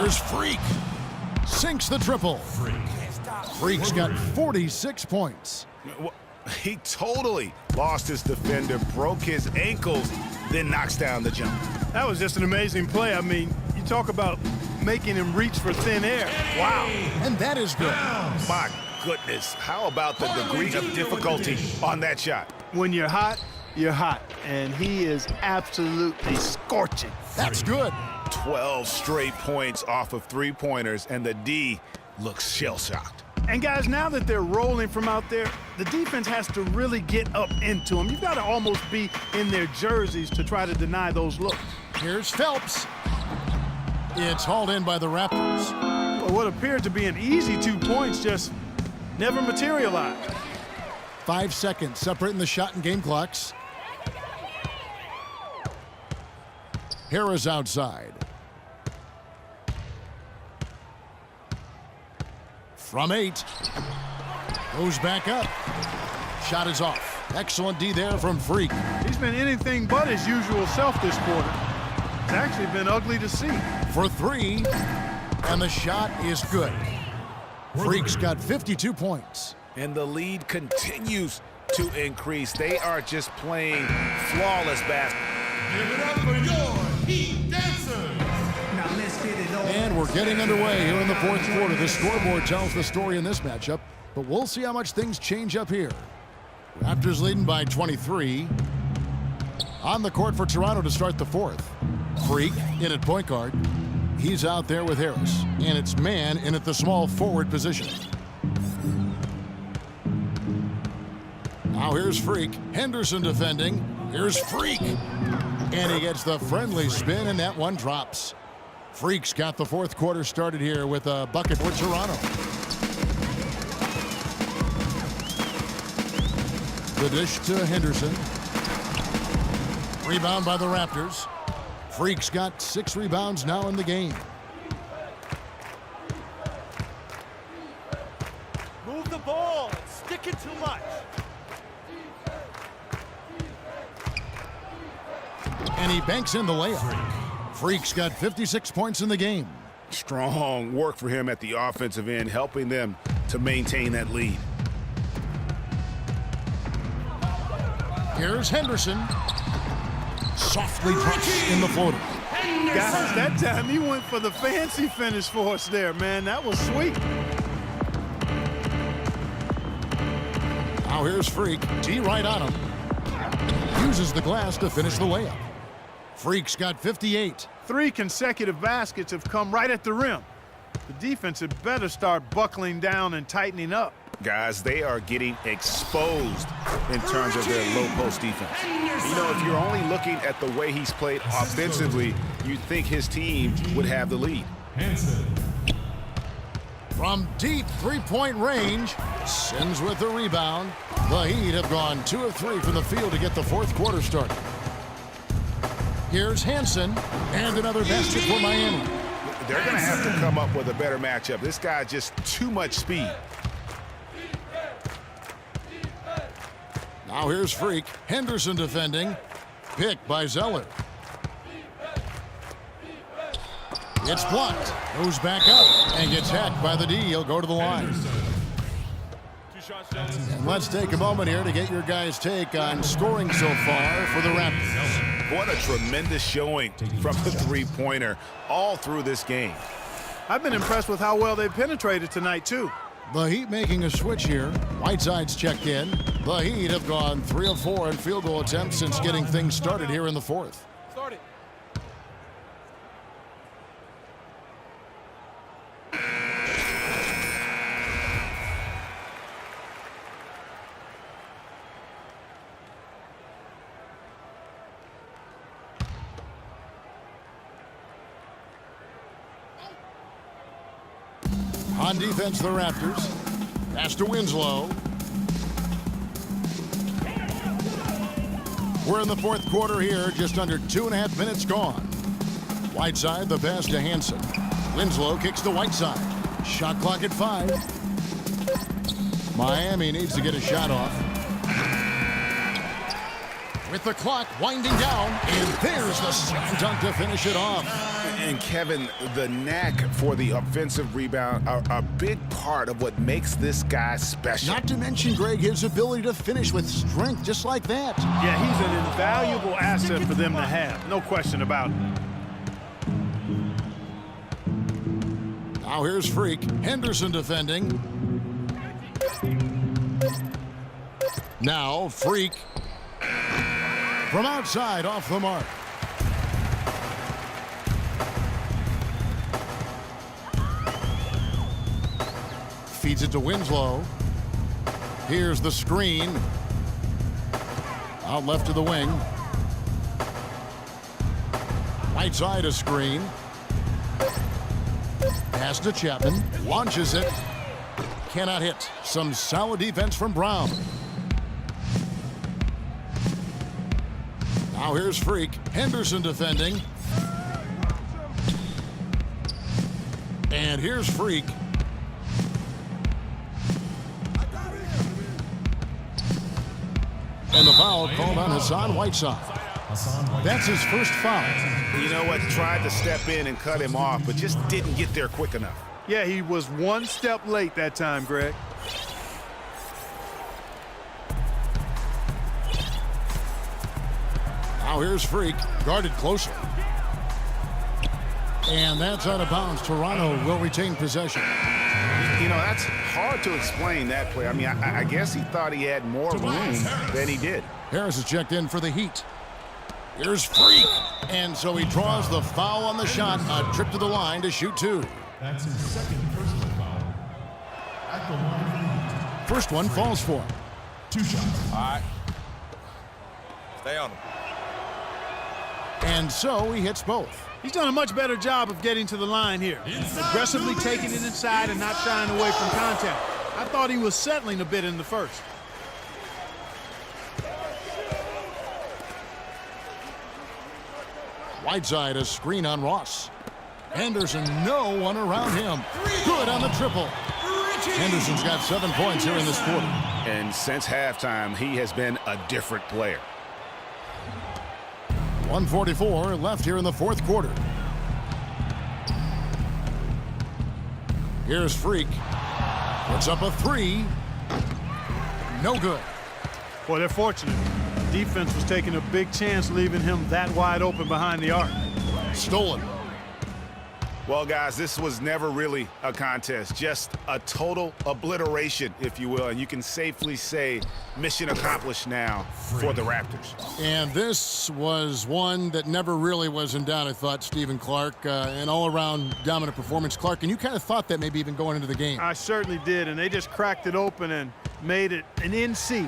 Here's Freak. Sinks the triple. Freak's got 46 points. He totally lost his defender, broke his ankles, then knocks down the jump. That was just an amazing play. I mean, you talk about making him reach for thin air. Wow. And that is good. My goodness, how about the degree of difficulty on that shot? When you're hot, and he is absolutely scorching. That's good. 12 straight points off of three-pointers, and the D looks shell-shocked. And guys, now that they're rolling from out there, the defense has to really get up into them. You've got to almost be in their jerseys to try to deny those looks. Here's Phelps. It's hauled in by the Raptors. Well, what appeared to be an easy 2 points just never materialized. 5 seconds separating the shot and game clocks. Harris outside. From 8. Goes back up. Shot is off. Excellent D there from Freak. He's been anything but his usual self this quarter. It's actually been ugly to see. For 3. And the shot is good. Freak's got 52 points. And the lead continues to increase. They are just playing flawless basketball. Give it up for your Heat Dancers. Now let's get it on. And we're getting underway here in the fourth quarter. The scoreboard tells the story in this matchup, but we'll see how much things change up here. Raptors leading by 23. On the court for Toronto to start the fourth. Freak in at point guard. He's out there with Harris, and it's man in at the small forward position. Now here's Freak. Henderson defending. Here's Freak. And he gets the friendly spin, and that one drops. Freak's got the fourth quarter started here with a bucket for Toronto. The dish to Henderson. Rebound by the Raptors. Freak's got 6 rebounds now in the game. Move the ball. Stick it too much. And he banks in the layup. Freak's got 56 points in the game. Strong work for him at the offensive end, helping them to maintain that lead. Here's Henderson. Softly drops in the floater. Guys, that time he went for the fancy finish for us there, man. That was sweet. Now here's Freak. T right on him. Uses the glass to finish the layup. Freak's got 58. 3 consecutive baskets have come right at the rim. The defense had better start buckling down and tightening up. Guys, they are getting exposed in terms of their low post defense. You know, if you're only looking at the way he's played offensively, you'd think his team would have the lead. From deep three-point range, Sims with the rebound. The Heat have gone 2 of 3 from the field to get the fourth quarter started. Here's Hansen, and another basket for Miami. They're going to have to come up with a better matchup. This guy just too much speed. Now here's Freak. Henderson defending. Picked by Zeller. It's blocked. Goes back up and gets hacked by the D. He'll go to the line. And let's take a moment here to get your guys' take on scoring so far for the Raptors. What a tremendous showing from the three-pointer all through this game. I've been impressed with how well they penetrated tonight, too. The Heat making a switch here. Whiteside's checked in. The Heat have gone 3 of 4 in field goal attempts since getting things started here in the fourth. Start it. On defense, the Raptors. Pass to Winslow. We're in the fourth quarter here, just under 2.5 minutes gone. Whiteside, the pass to Hansen. Winslow kicks to Whiteside. Shot clock at 5. Miami needs to get a shot off. With the clock winding down, and there's the slam dunk to finish it off. And Kevin, the knack for the offensive rebound are a big part of what makes this guy special. Not to mention, Greg, his ability to finish with strength just like that. Yeah, he's an invaluable asset for them to have. No question about it. Now here's Freak. Henderson defending. Now Freak. From outside, off the mark. Feeds it to Winslow. Here's the screen. Out left to the wing. Right side a screen. Pass to Chapman. Launches it. Cannot hit. Some solid defense from Brown. Now here's Freak. Henderson defending. And here's Freak. And the foul called on Hassan Whiteside. That's his first foul. You know what? Tried to step in and cut him off, but just didn't get there quick enough. Yeah, he was one step late that time, Greg. Now here's Freak, guarded closer. And that's out of bounds. Toronto will retain possession. You know, that's hard to explain that play. I mean, I guess he thought he had more room than he did. Harris is checked in for the Heat. Here's Freak. And so he draws the foul on the shot. A trip to the line to shoot two. That's his second personal foul. At the line for the Heat. First one falls for him. 2 shots. All right. Stay on him. And so he hits both. He's done a much better job of getting to the line here. Aggressively taking it inside and not shying away from contact. I thought he was settling a bit in the first. Whiteside, a screen on Ross. Henderson, no one around him. Good on the triple. Henderson's got 7 points here in this quarter. And since halftime, he has been a different player. 1:44 left here in the fourth quarter. Here's Freak. Puts up a three. No good. Boy, they're fortunate. Defense was taking a big chance leaving him that wide open behind the arc. Stolen. Well, guys, this was never really a contest, just a total obliteration, if you will. And you can safely say mission accomplished now for the Raptors. And this was one that never really was in doubt, I thought, Stephen Clark. An all-around dominant performance. Clark, and you kind of thought that maybe even going into the game. I certainly did, and they just cracked it open and made it an NC.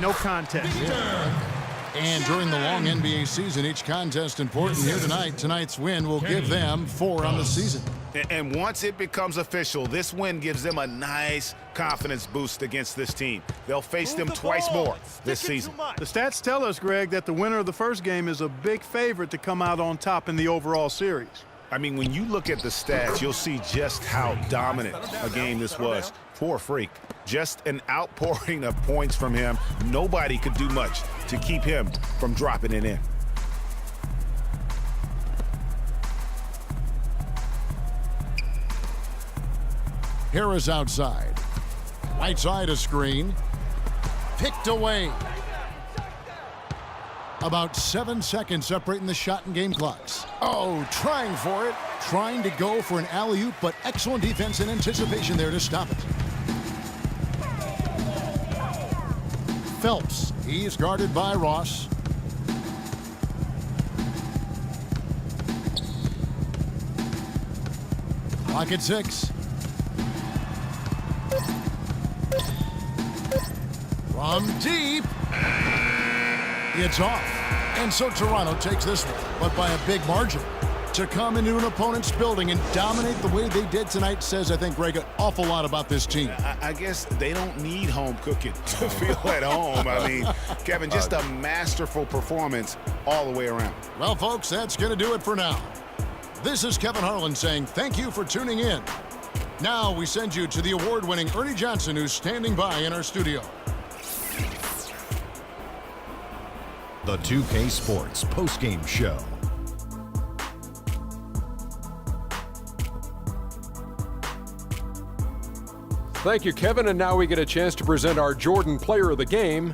No contest. Yeah. And during the long NBA season, each contest important here tonight. Tonight's win will give them 4 on the season. And once it becomes official, this win gives them a nice confidence boost against this team. They'll face them twice more this season. The stats tell us, Greg, that the winner of the first game is a big favorite to come out on top in the overall series. I mean, when you look at the stats, you'll see just how dominant a game this was for Freak. Just an outpouring of points from him. Nobody could do much to keep him from dropping it in. Harris outside. Right side a screen. Picked away. About 7 seconds separating the shot and game clocks. Oh, trying for it. Trying to go for an alley-oop, but excellent defense and anticipation there to stop it. Phelps, he's guarded by Ross. Clock at 6. From deep. It's off. And so Toronto takes this one, but by a big margin. To come into an opponent's building and dominate the way they did tonight says, I think, Greg, an awful lot about this team. I guess they don't need home cooking to feel at home. I mean, Kevin, just a masterful performance all the way around. Well, folks, that's going to do it for now. This is Kevin Harlan saying thank you for tuning in. Now we send you to the award-winning Ernie Johnson, who's standing by in our studio. The 2K Sports postgame show. Thank you, Kevin. And now we get a chance to present our Jordan Player of the Game,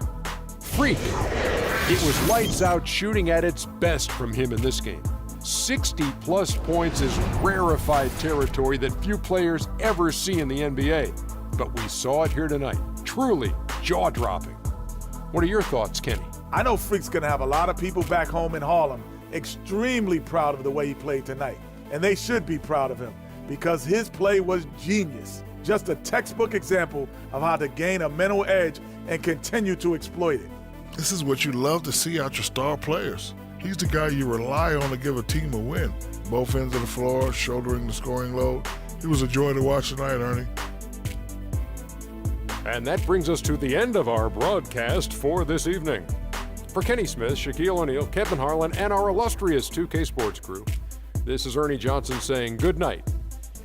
Freak. It was lights out shooting at its best from him in this game. 60-plus points is rarefied territory that few players ever see in the NBA. But we saw it here tonight. Truly jaw-dropping. What are your thoughts, Kenny? I know Freak's going to have a lot of people back home in Harlem extremely proud of the way he played tonight. And they should be proud of him because his play was genius. Just a textbook example of how to gain a mental edge and continue to exploit it. This is what you love to see out your star players. He's the guy you rely on to give a team a win. Both ends of the floor, shouldering the scoring load. He was a joy to watch tonight, Ernie. And that brings us to the end of our broadcast for this evening. For Kenny Smith, Shaquille O'Neal, Kevin Harlan, and our illustrious 2K Sports crew, this is Ernie Johnson saying good night.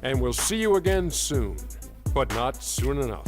And we'll see you again soon, but not soon enough.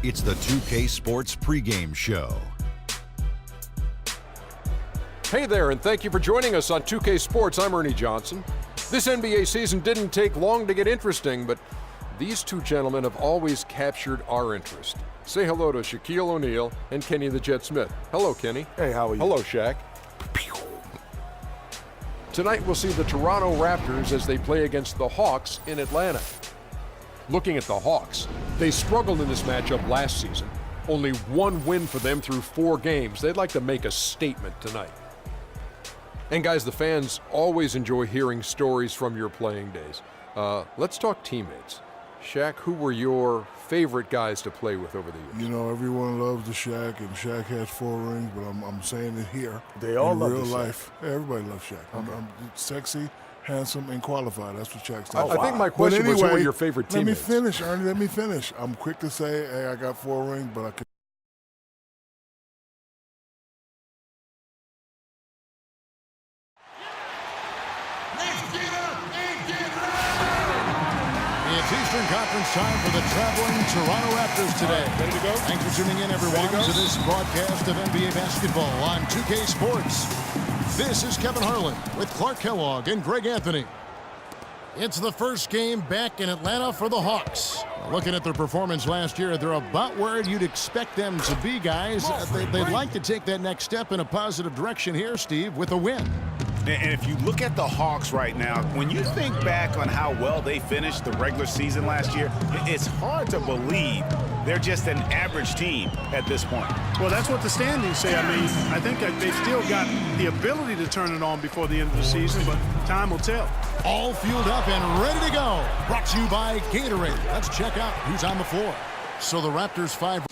It's the 2K Sports pregame show. Hey there, and thank you for joining us on 2K Sports. I'm Ernie Johnson. This NBA season didn't take long to get interesting, but these two gentlemen have always captured our interest. Say hello to Shaquille O'Neal and Kenny the Jet Smith. Hello, Kenny. Hey, how are you? Hello, Shaq. Tonight we'll see the Toronto Raptors as they play against the Hawks in Atlanta. Looking at the Hawks, they struggled in this matchup last season. Only one win for them through 4 games. They'd like to make a statement tonight. And guys, the fans always enjoy hearing stories from your playing days. Let's talk teammates. Shaq, who were your favorite guys to play with over the years? You know, everyone loves the Shaq, and Shaq has 4 rings, but I'm saying it here. They all in love real the Shaq. life. Yeah, everybody loves Shaq. Okay. I'm sexy, handsome, and qualified. That's what Shaq stands I for. think my question was, who were your favorite Let me teammates? finish, Ernie. Let me finish. I'm quick to say, hey, I got 4 rings, but I could. It's Eastern Conference time for the traveling Toronto Raptors today. Ready to go? Thanks for tuning in, everyone, to this broadcast of NBA basketball on 2K Sports. This is Kevin Harlan with Clark Kellogg and Greg Anthony. It's the first game back in Atlanta for the Hawks. Looking at their performance last year, they're about where you'd expect them to be, guys. They'd like to take that next step in a positive direction here, Steve, with a win. And if you look at the Hawks right now, when you think back on how well they finished the regular season last year, it's hard to believe they're just an average team at this point. Well, that's what the standings say. I mean, I think they've still got the ability to turn it on before the end of the season, but time will tell. All fueled up and ready to go. Brought to you by Gatorade. Let's check out who's on the floor. So the Raptors 5